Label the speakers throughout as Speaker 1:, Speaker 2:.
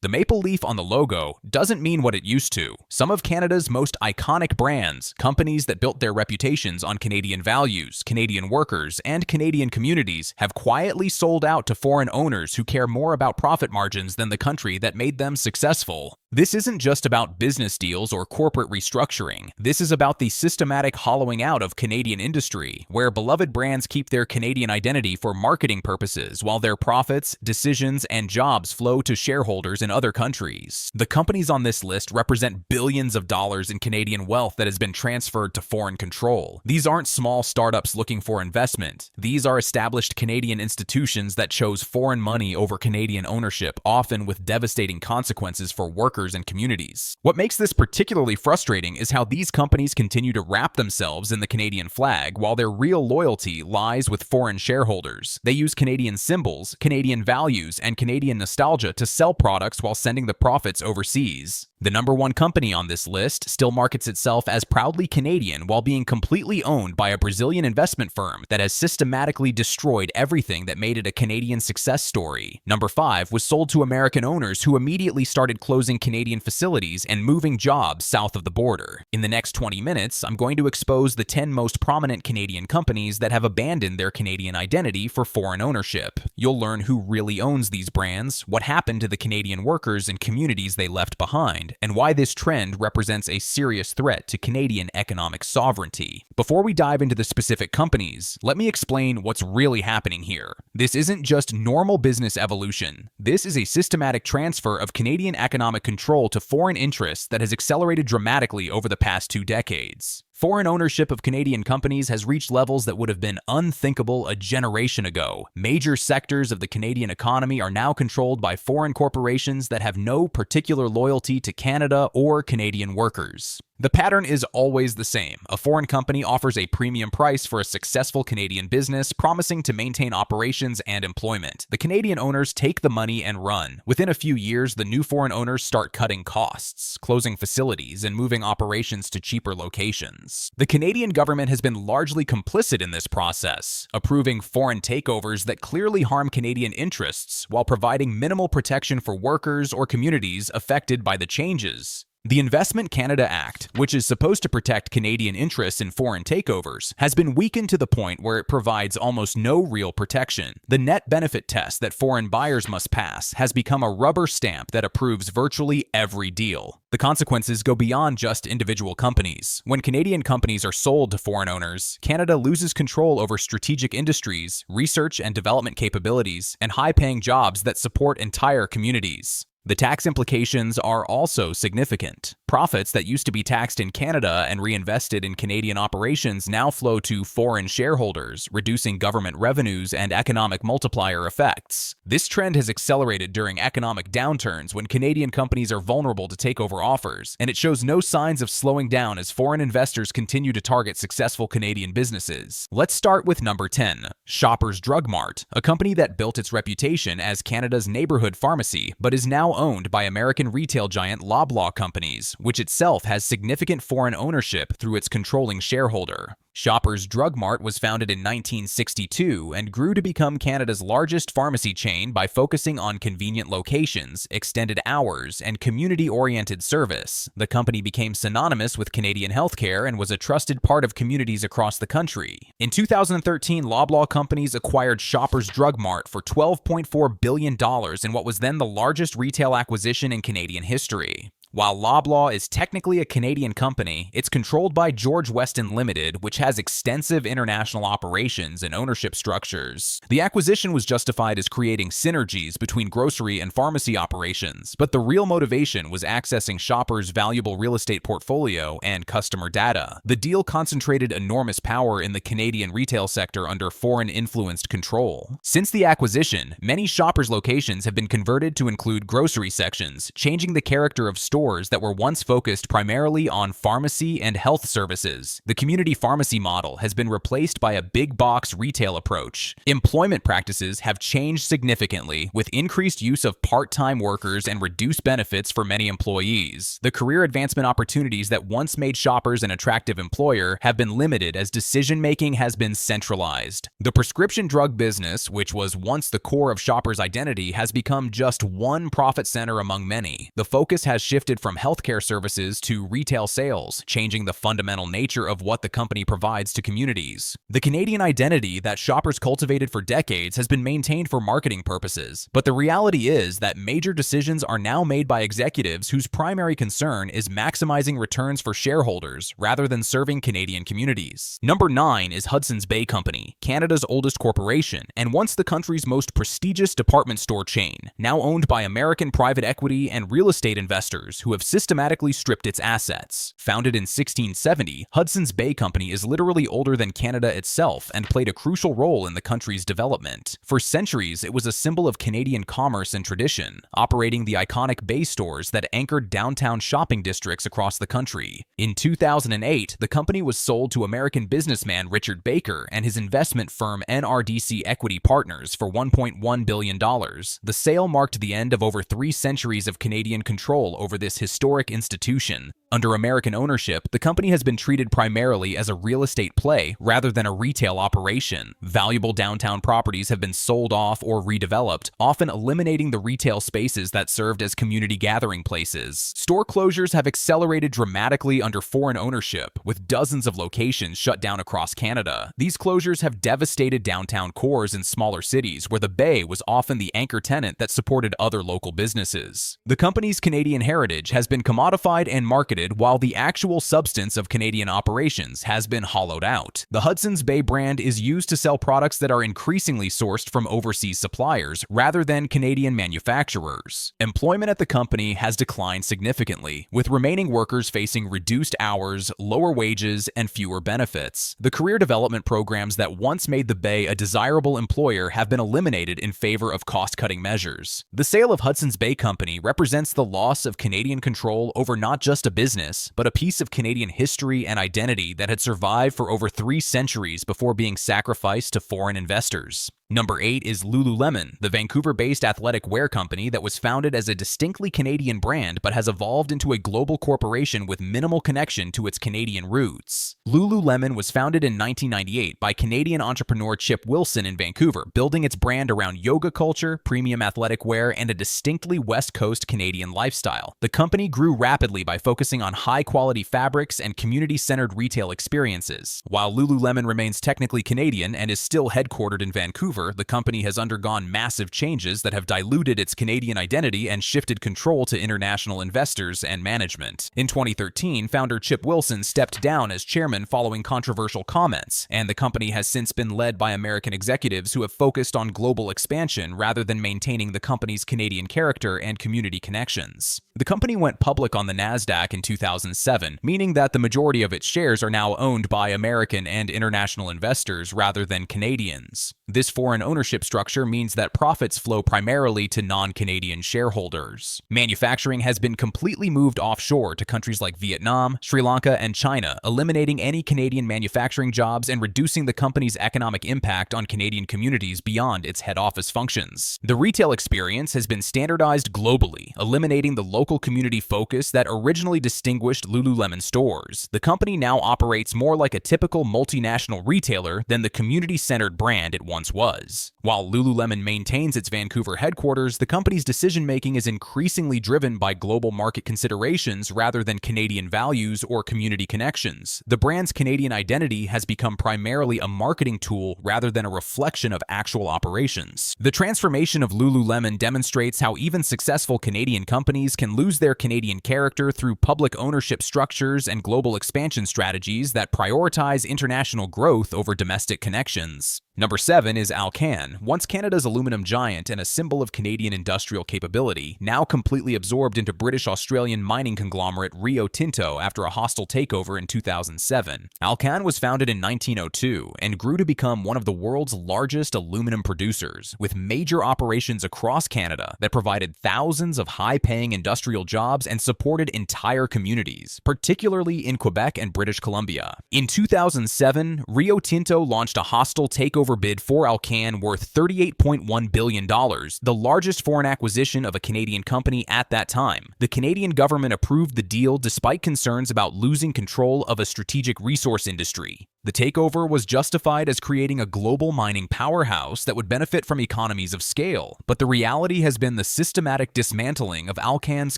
Speaker 1: The maple leaf on the logo doesn't mean what it used to. Some of Canada's most iconic brands, companies that built their reputations on Canadian values, Canadian workers, and Canadian communities, have quietly sold out to foreign owners who care more about profit margins than the country that made them successful. This isn't just about business deals or corporate restructuring. This is about the systematic hollowing out of Canadian industry, where beloved brands keep their Canadian identity for marketing purposes while their profits, decisions, and jobs flow to shareholders in other countries. The companies on this list represent billions of dollars in Canadian wealth that has been transferred to foreign control. These aren't small startups looking for investment. These are established Canadian institutions that chose foreign money over Canadian ownership, often with devastating consequences for workers and communities. What makes this particularly frustrating is how these companies continue to wrap themselves in the Canadian flag while their real loyalty lies with foreign shareholders. They use Canadian symbols, Canadian values, and Canadian nostalgia to sell products while sending the profits overseas. The number one company on this list still markets itself as proudly Canadian while being completely owned by a Brazilian investment firm that has systematically destroyed everything that made it a Canadian success story. Number 5 was sold to American owners who immediately started closing Canadian facilities and moving jobs south of the border. In the next 20 minutes, I'm going to expose the 10 most prominent Canadian companies that have abandoned their Canadian identity for foreign ownership. You'll learn who really owns these brands, what happened to the Canadian workers and communities they left behind, and why this trend represents a serious threat to Canadian economic sovereignty. Before we dive into the specific companies, let me explain what's really happening here. This isn't just normal business evolution. This is a systematic transfer of Canadian economic control to foreign interests that has accelerated dramatically over the past 2 decades. Foreign ownership of Canadian companies has reached levels that would have been unthinkable a generation ago. Major sectors of the Canadian economy are now controlled by foreign corporations that have no particular loyalty to Canada or Canadian workers. The pattern is always the same. A foreign company offers a premium price for a successful Canadian business, promising to maintain operations and employment. The Canadian owners take the money and run. Within a few years, the new foreign owners start cutting costs, closing facilities, and moving operations to cheaper locations. The Canadian government has been largely complicit in this process, approving foreign takeovers that clearly harm Canadian interests while providing minimal protection for workers or communities affected by the changes. The Investment Canada Act, which is supposed to protect Canadian interests in foreign takeovers, has been weakened to the point where it provides almost no real protection. The net benefit test that foreign buyers must pass has become a rubber stamp that approves virtually every deal. The consequences go beyond just individual companies. When Canadian companies are sold to foreign owners, Canada loses control over strategic industries, research and development capabilities, and high-paying jobs that support entire communities. The tax implications are also significant. Profits that used to be taxed in Canada and reinvested in Canadian operations now flow to foreign shareholders, reducing government revenues and economic multiplier effects. This trend has accelerated during economic downturns when Canadian companies are vulnerable to takeover offers, and it shows no signs of slowing down as foreign investors continue to target successful Canadian businesses. Let's start with number 10, Shoppers Drug Mart, a company that built its reputation as Canada's neighborhood pharmacy, but is now owned by American retail giant Loblaw Companies, which itself has significant foreign ownership through its controlling shareholder. Shoppers Drug Mart was founded in 1962 and grew to become Canada's largest pharmacy chain by focusing on convenient locations, extended hours, and community-oriented service. The company became synonymous with Canadian healthcare and was a trusted part of communities across the country. In 2013, Loblaw Companies acquired Shoppers Drug Mart for $12.4 billion in what was then the largest retail acquisition in Canadian history. While Loblaw is technically a Canadian company, it's controlled by George Weston Limited, which has extensive international operations and ownership structures. The acquisition was justified as creating synergies between grocery and pharmacy operations, but the real motivation was accessing Shoppers' valuable real estate portfolio and customer data. The deal concentrated enormous power in the Canadian retail sector under foreign-influenced control. Since the acquisition, many Shoppers locations have been converted to include grocery sections, changing the character of stores stores that were once focused primarily on pharmacy and health services. The community pharmacy model has been replaced by a big box retail approach. Employment practices have changed significantly, with increased use of part-time workers and reduced benefits for many employees. The career advancement opportunities that once made Shoppers an attractive employer have been limited as decision-making has been centralized. The prescription drug business, which was once the core of Shoppers' identity, has become just one profit center among many. The focus has shifted from healthcare services to retail sales, changing the fundamental nature of what the company provides to communities. The Canadian identity that Shoppers cultivated for decades has been maintained for marketing purposes, but the reality is that major decisions are now made by executives whose primary concern is maximizing returns for shareholders rather than serving Canadian communities. Number 9 is Hudson's Bay Company, Canada's oldest corporation, and once the country's most prestigious department store chain, now owned by American private equity and real estate investors who have systematically stripped its assets. Founded in 1670, Hudson's Bay Company is literally older than Canada itself and played a crucial role in the country's development. For centuries, it was a symbol of Canadian commerce and tradition, operating the iconic Bay stores that anchored downtown shopping districts across the country. In 2008, the company was sold to American businessman Richard Baker and his investment firm NRDC Equity Partners for $1.1 billion. The sale marked the end of over 3 centuries of Canadian control over this historic institution. Under American ownership, the company has been treated primarily as a real estate play rather than a retail operation. Valuable downtown properties have been sold off or redeveloped, often eliminating the retail spaces that served as community gathering places. Store closures have accelerated dramatically under foreign ownership, with dozens of locations shut down across Canada. These closures have devastated downtown cores in smaller cities where the Bay was often the anchor tenant that supported other local businesses. The company's Canadian heritage has been commodified and marketed while the actual substance of Canadian operations has been hollowed out. The Hudson's Bay brand is used to sell products that are increasingly sourced from overseas suppliers rather than Canadian manufacturers. Employment at the company has declined significantly, with remaining workers facing reduced hours, lower wages, and fewer benefits. The career development programs that once made the Bay a desirable employer have been eliminated in favor of cost-cutting measures. The sale of Hudson's Bay Company represents the loss of Canadian control over not just a business, but a piece of Canadian history and identity that had survived for over 3 centuries before being sacrificed to foreign investors. Number 8 is Lululemon, the Vancouver-based athletic wear company that was founded as a distinctly Canadian brand but has evolved into a global corporation with minimal connection to its Canadian roots. Lululemon was founded in 1998 by Canadian entrepreneur Chip Wilson in Vancouver, building its brand around yoga culture, premium athletic wear, and a distinctly West Coast Canadian lifestyle. The company grew rapidly by focusing on high-quality fabrics and community-centered retail experiences. While Lululemon remains technically Canadian and is still headquartered in Vancouver, the company has undergone massive changes that have diluted its Canadian identity and shifted control to international investors and management. In 2013, founder Chip Wilson stepped down as chairman following controversial comments, and the company has since been led by American executives who have focused on global expansion rather than maintaining the company's Canadian character and community connections. The company went public on the NASDAQ in 2007, meaning that the majority of its shares are now owned by American and international investors rather than Canadians. This foreign ownership structure means that profits flow primarily to non-Canadian shareholders. Manufacturing has been completely moved offshore to countries like Vietnam, Sri Lanka, and China, eliminating any Canadian manufacturing jobs and reducing the company's economic impact on Canadian communities beyond its head office functions. The retail experience has been standardized globally, eliminating the local community focus that originally distinguished Lululemon stores. The company now operates more like a typical multinational retailer than the community-centered brand it once was. While Lululemon maintains its Vancouver headquarters, the company's decision-making is increasingly driven by global market considerations rather than Canadian values or community connections. The brand's Canadian identity has become primarily a marketing tool rather than a reflection of actual operations. The transformation of Lululemon demonstrates how even successful Canadian companies can lose their Canadian character through public ownership structures and global expansion strategies that prioritize international growth over domestic connections. Number 7 is Alcan, once Canada's aluminum giant and a symbol of Canadian industrial capability, now completely absorbed into British-Australian mining conglomerate Rio Tinto after a hostile takeover in 2007. Alcan was founded in 1902 and grew to become one of the world's largest aluminum producers, with major operations across Canada that provided thousands of high-paying industrial jobs and supported entire communities, particularly in Quebec and British Columbia. In 2007, Rio Tinto launched a hostile takeover bid for Alcan worth $38.1 billion, the largest foreign acquisition of a Canadian company at that time. The Canadian government approved the deal despite concerns about losing control of a strategic resource industry. The takeover was justified as creating a global mining powerhouse that would benefit from economies of scale, but the reality has been the systematic dismantling of Alcan's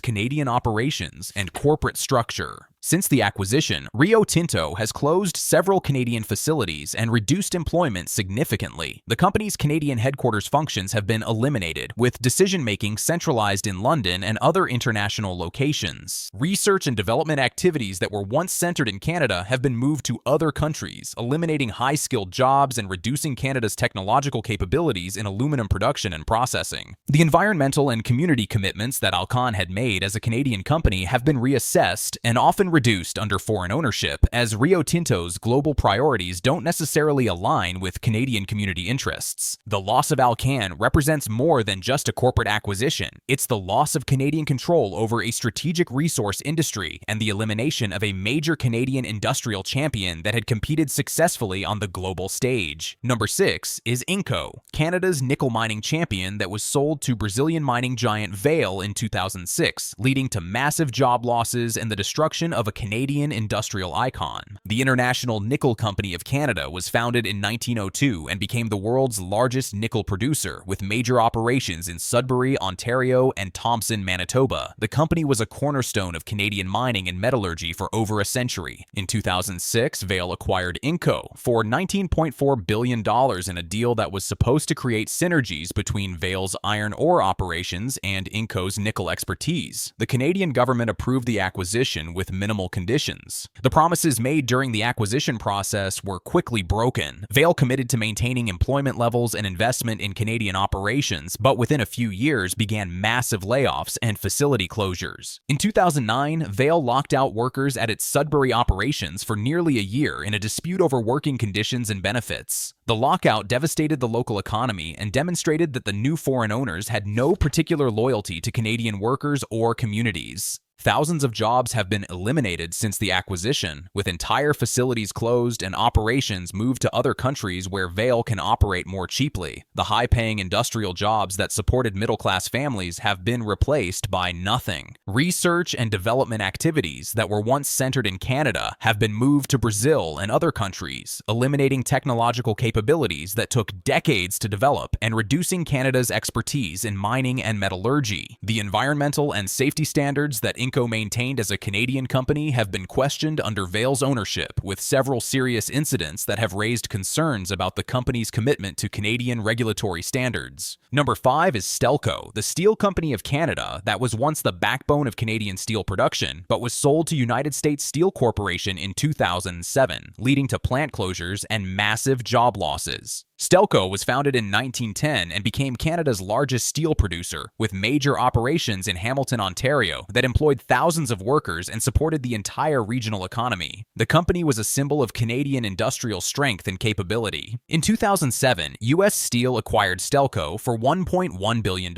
Speaker 1: Canadian operations and corporate structure. Since the acquisition, Rio Tinto has closed several Canadian facilities and reduced employment significantly. The company's Canadian headquarters functions have been eliminated, with decision-making centralized in London and other international locations. Research and development activities that were once centered in Canada have been moved to other countries, eliminating high-skilled jobs and reducing Canada's technological capabilities in aluminum production and processing. The environmental and community commitments that Alcan had made as a Canadian company have been reassessed and often reduced under foreign ownership, as Rio Tinto's global priorities don't necessarily align with Canadian community interests. The loss of Alcan represents more than just a corporate acquisition. It's the loss of Canadian control over a strategic resource industry and the elimination of a major Canadian industrial champion that had competed successfully on the global stage. Number 6 is Inco, Canada's nickel mining champion that was sold to Brazilian mining giant Vale in 2006, leading to massive job losses and the destruction of a Canadian industrial icon. The International Nickel Company of Canada was founded in 1902 and became the world's largest nickel producer, with major operations in Sudbury, Ontario, and Thompson, Manitoba. The company was a cornerstone of Canadian mining and metallurgy for over a century. In 2006, Vale acquired Inco for $19.4 billion in a deal that was supposed to create synergies between Vale's iron ore operations and Inco's nickel expertise. The Canadian government approved the acquisition with minimal conditions. The promises made during the acquisition process were quickly broken. Vale committed to maintaining employment levels and investment in Canadian operations, but within a few years began massive layoffs and facility closures. In 2009, Vale locked out workers at its Sudbury operations for nearly a year in a dispute over working conditions and benefits. The lockout devastated the local economy and demonstrated that the new foreign owners had no particular loyalty to Canadian workers or communities. Thousands of jobs have been eliminated since the acquisition, with entire facilities closed and operations moved to other countries where Vale can operate more cheaply. The high-paying industrial jobs that supported middle-class families have been replaced by nothing. Research and development activities that were once centered in Canada have been moved to Brazil and other countries, eliminating technological capabilities that took decades to develop and reducing Canada's expertise in mining and metallurgy. The environmental and safety standards that Inco maintained as a Canadian company have been questioned under Vale's ownership, with several serious incidents that have raised concerns about the company's commitment to Canadian regulatory standards. Number 5 is Stelco, the steel company of Canada that was once the backbone of Canadian steel production, but was sold to United States Steel Corporation in 2007, leading to plant closures and massive job losses. Stelco was founded in 1910 and became Canada's largest steel producer, with major operations in Hamilton, Ontario, that employed thousands of workers and supported the entire regional economy. The company was a symbol of Canadian industrial strength and capability. In 2007, U.S. Steel acquired Stelco for $1.1 billion,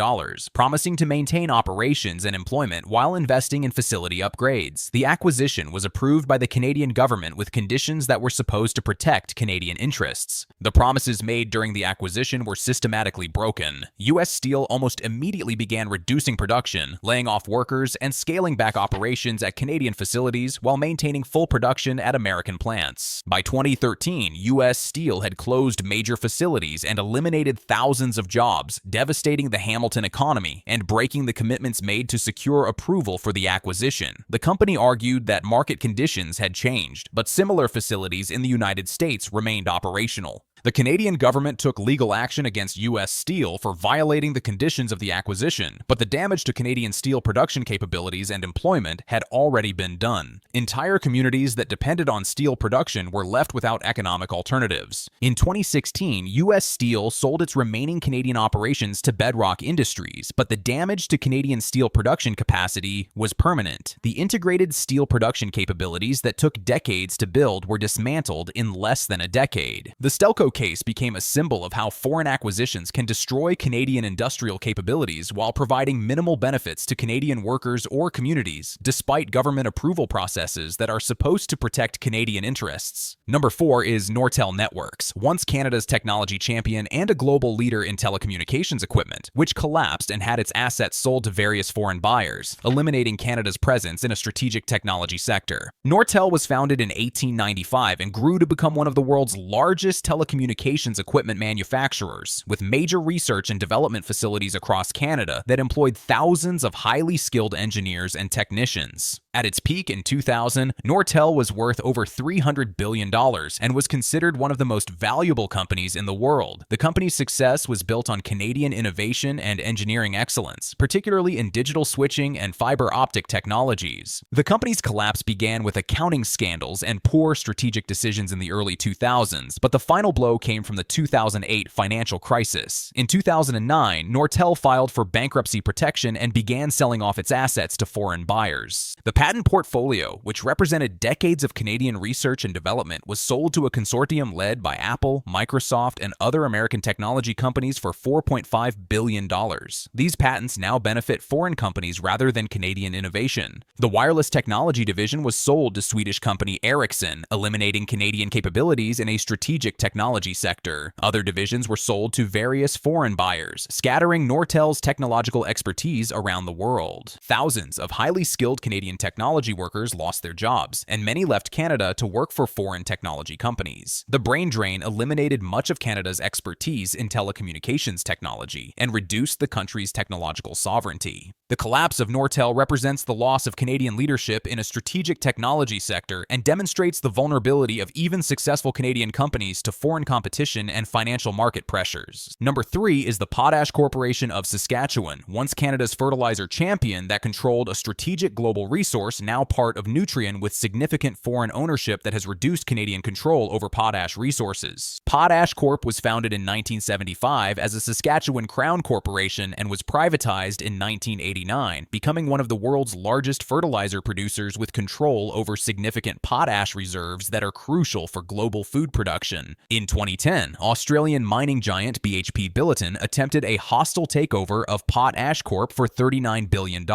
Speaker 1: promising to maintain operations and employment while investing in facility upgrades. The acquisition was approved by the Canadian government with conditions that were supposed to protect Canadian interests. The promises made during the acquisition were systematically broken. U.S. Steel almost immediately began reducing production, laying off workers, and scaling back operations at Canadian facilities while maintaining full production at American plants. By 2013, U.S. Steel had closed major facilities and eliminated thousands of jobs, devastating the Hamilton economy and breaking the commitments made to secure approval for the acquisition. The company argued that market conditions had changed, but similar facilities in the United States remained operational. The Canadian government took legal action against U.S. Steel for violating the conditions of the acquisition, but the damage to Canadian steel production capabilities and employment had already been done. Entire communities that depended on steel production were left without economic alternatives. In 2016, U.S. Steel sold its remaining Canadian operations to Bedrock Industries, but the damage to Canadian steel production capacity was permanent. The integrated steel production capabilities that took decades to build were dismantled in less than a decade. The Stelco case became a symbol of how foreign acquisitions can destroy Canadian industrial capabilities while providing minimal benefits to Canadian workers or communities, despite government approval processes that are supposed to protect Canadian interests. Number 4 is Nortel Networks, once Canada's technology champion and a global leader in telecommunications equipment, which collapsed and had its assets sold to various foreign buyers, eliminating Canada's presence in a strategic technology sector. Nortel was founded in 1895 and grew to become one of the world's largest telecommunications equipment manufacturers, with major research and development facilities across Canada that employed thousands of highly skilled engineers and technicians. At its peak in 2000, Nortel was worth over $300 billion and was considered one of the most valuable companies in the world. The company's success was built on Canadian innovation and engineering excellence, particularly in digital switching and fiber optic technologies. The company's collapse began with accounting scandals and poor strategic decisions in the early 2000s, but the final blow came from the 2008 financial crisis. In 2009, Nortel filed for bankruptcy protection and began selling off its assets to foreign buyers. The patent portfolio, which represented decades of Canadian research and development, was sold to a consortium led by Apple, Microsoft, and other American technology companies for $4.5 billion. These patents now benefit foreign companies rather than Canadian innovation. The wireless technology division was sold to Swedish company Ericsson, eliminating Canadian capabilities in a strategic technology sector. Other divisions were sold to various foreign buyers, scattering Nortel's technological expertise around the world. Thousands of highly skilled Canadian technology workers lost their jobs, and many left Canada to work for foreign technology companies. The brain drain eliminated much of Canada's expertise in telecommunications technology and reduced the country's technological sovereignty. The collapse of Nortel represents the loss of Canadian leadership in a strategic technology sector and demonstrates the vulnerability of even successful Canadian companies to foreign competition and financial market pressures. Number 3 is the Potash Corporation of Saskatchewan, once Canada's fertilizer champion that controlled a strategic global resource now part of Nutrien with significant foreign ownership that has reduced Canadian control over potash resources. PotashCorp was founded in 1975 as a Saskatchewan Crown corporation and was privatized in 1989, becoming one of the world's largest fertilizer producers with control over significant potash reserves that are crucial for global food production. In 2010, Australian mining giant BHP Billiton attempted a hostile takeover of PotashCorp for $39 billion,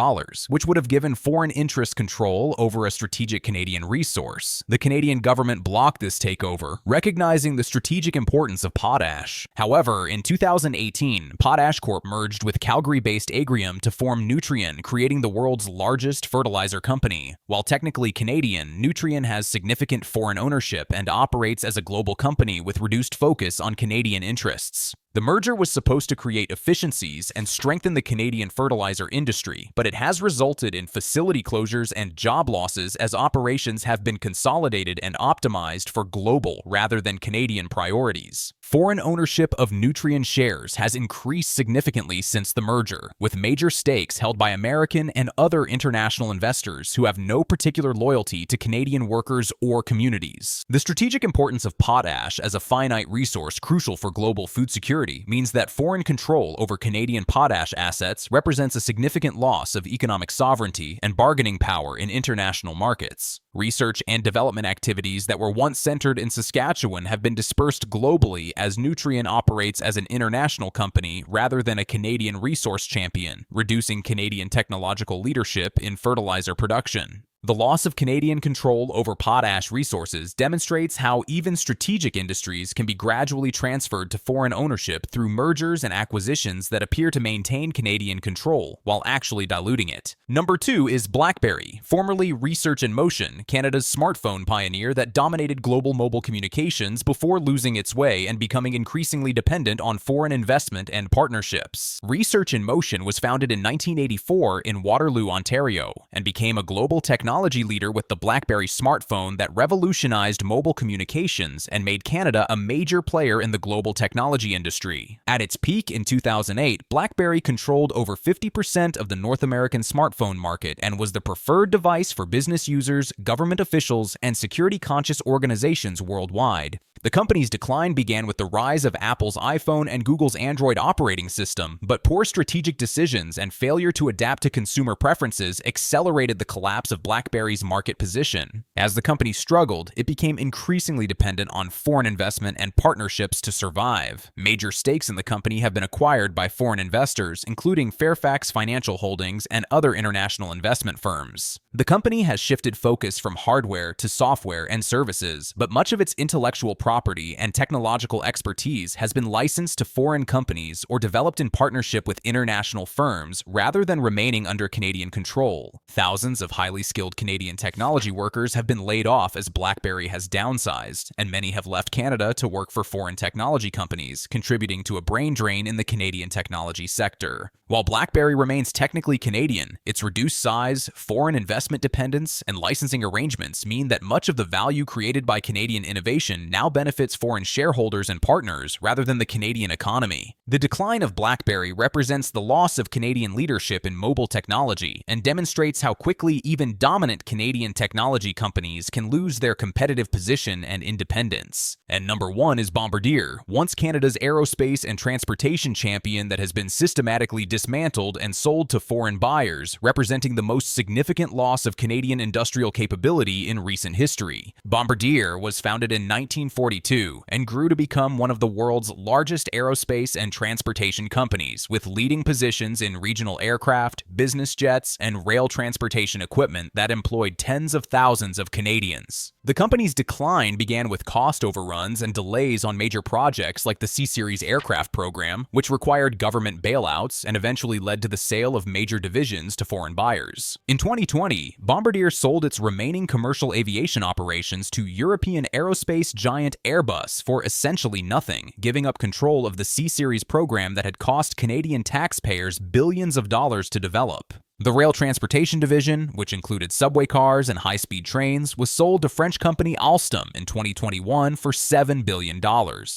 Speaker 1: which would have given foreign interest control over a strategic Canadian resource. The Canadian government blocked this takeover, recognizing the strategic importance of potash. However, in 2018, PotashCorp merged with Calgary-based Agrium to form Nutrien, creating the world's largest fertilizer company. While technically Canadian, Nutrien has significant foreign ownership and operates as a global company with reduced focus on Canadian interests. The merger was supposed to create efficiencies and strengthen the Canadian fertilizer industry, but it has resulted in facility closures and job losses as operations have been consolidated and optimized for global rather than Canadian priorities. Foreign ownership of Nutrien shares has increased significantly since the merger, with major stakes held by American and other international investors who have no particular loyalty to Canadian workers or communities. The strategic importance of potash as a finite resource crucial for global food security means that foreign control over Canadian potash assets represents a significant loss of economic sovereignty and bargaining power in international markets. Research and development activities that were once centered in Saskatchewan have been dispersed globally as Nutrien operates as an international company rather than a Canadian resource champion, reducing Canadian technological leadership in fertilizer production. The loss of Canadian control over potash resources demonstrates how even strategic industries can be gradually transferred to foreign ownership through mergers and acquisitions that appear to maintain Canadian control while actually diluting it. Number 2 is BlackBerry, formerly Research in Motion, Canada's smartphone pioneer that dominated global mobile communications before losing its way and becoming increasingly dependent on foreign investment and partnerships. Research in Motion was founded in 1984 in Waterloo, Ontario, and became a global technology technology leader with the BlackBerry smartphone that revolutionized mobile communications and made Canada a major player in the global technology industry. At its peak in 2008, BlackBerry controlled over 50% of the North American smartphone market and was the preferred device for business users, government officials, and security-conscious organizations worldwide. The company's decline began with the rise of Apple's iPhone and Google's Android operating system, but poor strategic decisions and failure to adapt to consumer preferences accelerated the collapse of BlackBerry's market position. As the company struggled, it became increasingly dependent on foreign investment and partnerships to survive. Major stakes in the company have been acquired by foreign investors, including Fairfax Financial Holdings and other international investment firms. The company has shifted focus from hardware to software and services, but much of its intellectual property and technological expertise has been licensed to foreign companies or developed in partnership with international firms rather than remaining under Canadian control. Thousands of highly skilled Canadian technology workers have been laid off as BlackBerry has downsized, and many have left Canada to work for foreign technology companies, contributing to a brain drain in the Canadian technology sector. While BlackBerry remains technically Canadian, its reduced size, foreign investment dependence, and licensing arrangements mean that much of the value created by Canadian innovation now benefits foreign shareholders and partners rather than the Canadian economy. The decline of BlackBerry represents the loss of Canadian leadership in mobile technology and demonstrates how quickly even dominant Canadian technology companies can lose their competitive position and independence. And number one is Bombardier, once Canada's aerospace and transportation champion that has been systematically dismantled and sold to foreign buyers, representing the most significant loss of Canadian industrial capability in recent history. Bombardier was founded in 1942 and grew to become one of the world's largest aerospace and transportation companies, with leading positions in regional aircraft, business jets, and rail transportation equipment that employed tens of thousands of Canadians. The company's decline began with cost overruns and delays on major projects like the C-Series aircraft program, which required government bailouts and eventually led to the sale of major divisions to foreign buyers. In 2020, Bombardier sold its remaining commercial aviation operations to European aerospace giant Airbus for essentially nothing, giving up control of the C-Series program that had cost Canadian taxpayers billions of dollars to develop. The rail transportation division, which included subway cars and high-speed trains, was sold to French company Alstom in 2021 for $7 billion,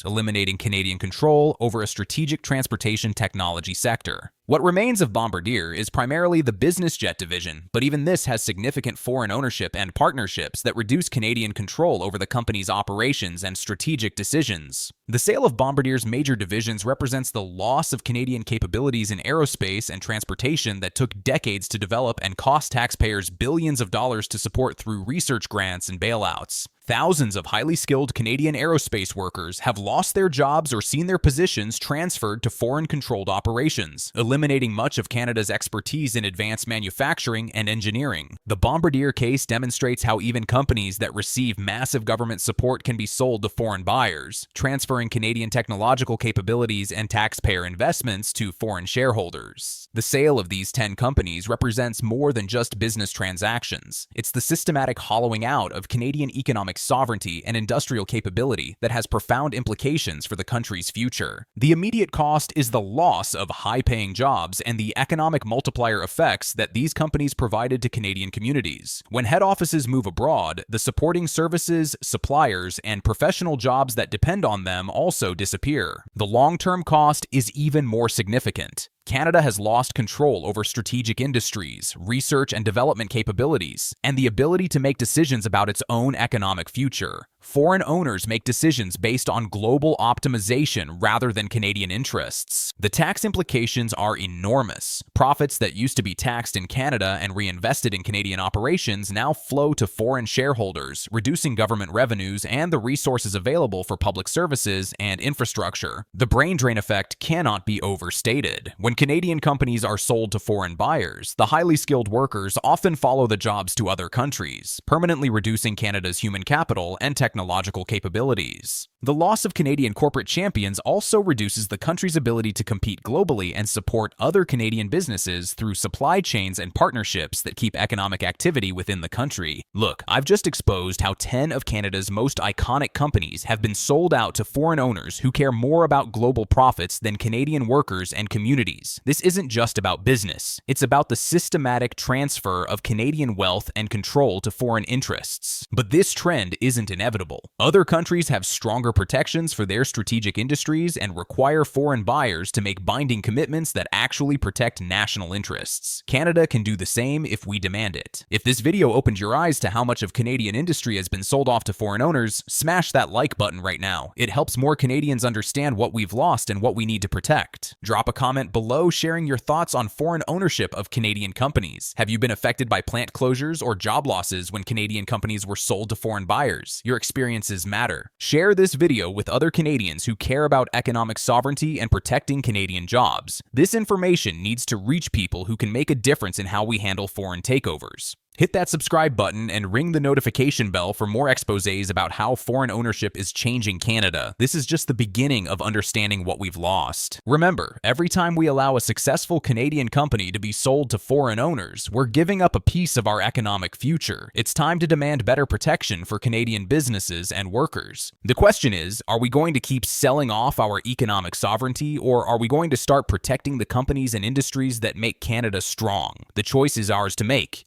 Speaker 1: eliminating Canadian control over a strategic transportation technology sector. What remains of Bombardier is primarily the business jet division, but even this has significant foreign ownership and partnerships that reduce Canadian control over the company's operations and strategic decisions. The sale of Bombardier's major divisions represents the loss of Canadian capabilities in aerospace and transportation that took decades to develop and cost taxpayers billions of dollars to support through research grants and bailouts. Thousands of highly skilled Canadian aerospace workers have lost their jobs or seen their positions transferred to foreign-controlled operations, eliminating much of Canada's expertise in advanced manufacturing and engineering. The Bombardier case demonstrates how even companies that receive massive government support can be sold to foreign buyers, transferring Canadian technological capabilities and taxpayer investments to foreign shareholders. The sale of these 10 companies represents more than just business transactions. It's the systematic hollowing out of Canadian economic sovereignty and industrial capability that has profound implications for the country's future. The immediate cost is the loss of high-paying jobs and the economic multiplier effects that these companies provided to Canadian communities. When head offices move abroad, the supporting services, suppliers, and professional jobs that depend on them also disappear. The long-term cost is even more significant. Canada has lost control over strategic industries, research and development capabilities, and the ability to make decisions about its own economic future. Foreign owners make decisions based on global optimization rather than Canadian interests. The tax implications are enormous. Profits that used to be taxed in Canada and reinvested in Canadian operations now flow to foreign shareholders, reducing government revenues and the resources available for public services and infrastructure. The brain drain effect cannot be overstated. When Canadian companies are sold to foreign buyers, the highly skilled workers often follow the jobs to other countries, permanently reducing Canada's human capital and technological capabilities. The loss of Canadian corporate champions also reduces the country's ability to compete globally and support other Canadian businesses through supply chains and partnerships that keep economic activity within the country. Look, I've just exposed how 10 of Canada's most iconic companies have been sold out to foreign owners who care more about global profits than Canadian workers and communities. companies. This isn't just about business. It's about the systematic transfer of Canadian wealth and control to foreign interests. But this trend isn't inevitable. Other countries have stronger protections for their strategic industries and require foreign buyers to make binding commitments that actually protect national interests. Canada can do the same if we demand it. If this video opened your eyes to how much of Canadian industry has been sold off to foreign owners, smash that like button right now. It helps more Canadians understand what we've lost and what we need to protect. Drop a comment below sharing your thoughts on foreign ownership of Canadian companies. Have you been affected by plant closures or job losses when Canadian companies were sold to foreign buyers? Your experiences matter. Share this video with other Canadians who care about economic sovereignty and protecting Canadian jobs. This information needs to reach people who can make a difference in how we handle foreign takeovers. Hit that subscribe button and ring the notification bell for more exposés about how foreign ownership is changing Canada. This is just the beginning of understanding what we've lost. Remember, every time we allow a successful Canadian company to be sold to foreign owners, we're giving up a piece of our economic future. It's time to demand better protection for Canadian businesses and workers. The question is, are we going to keep selling off our economic sovereignty, or are we going to start protecting the companies and industries that make Canada strong? The choice is ours to make.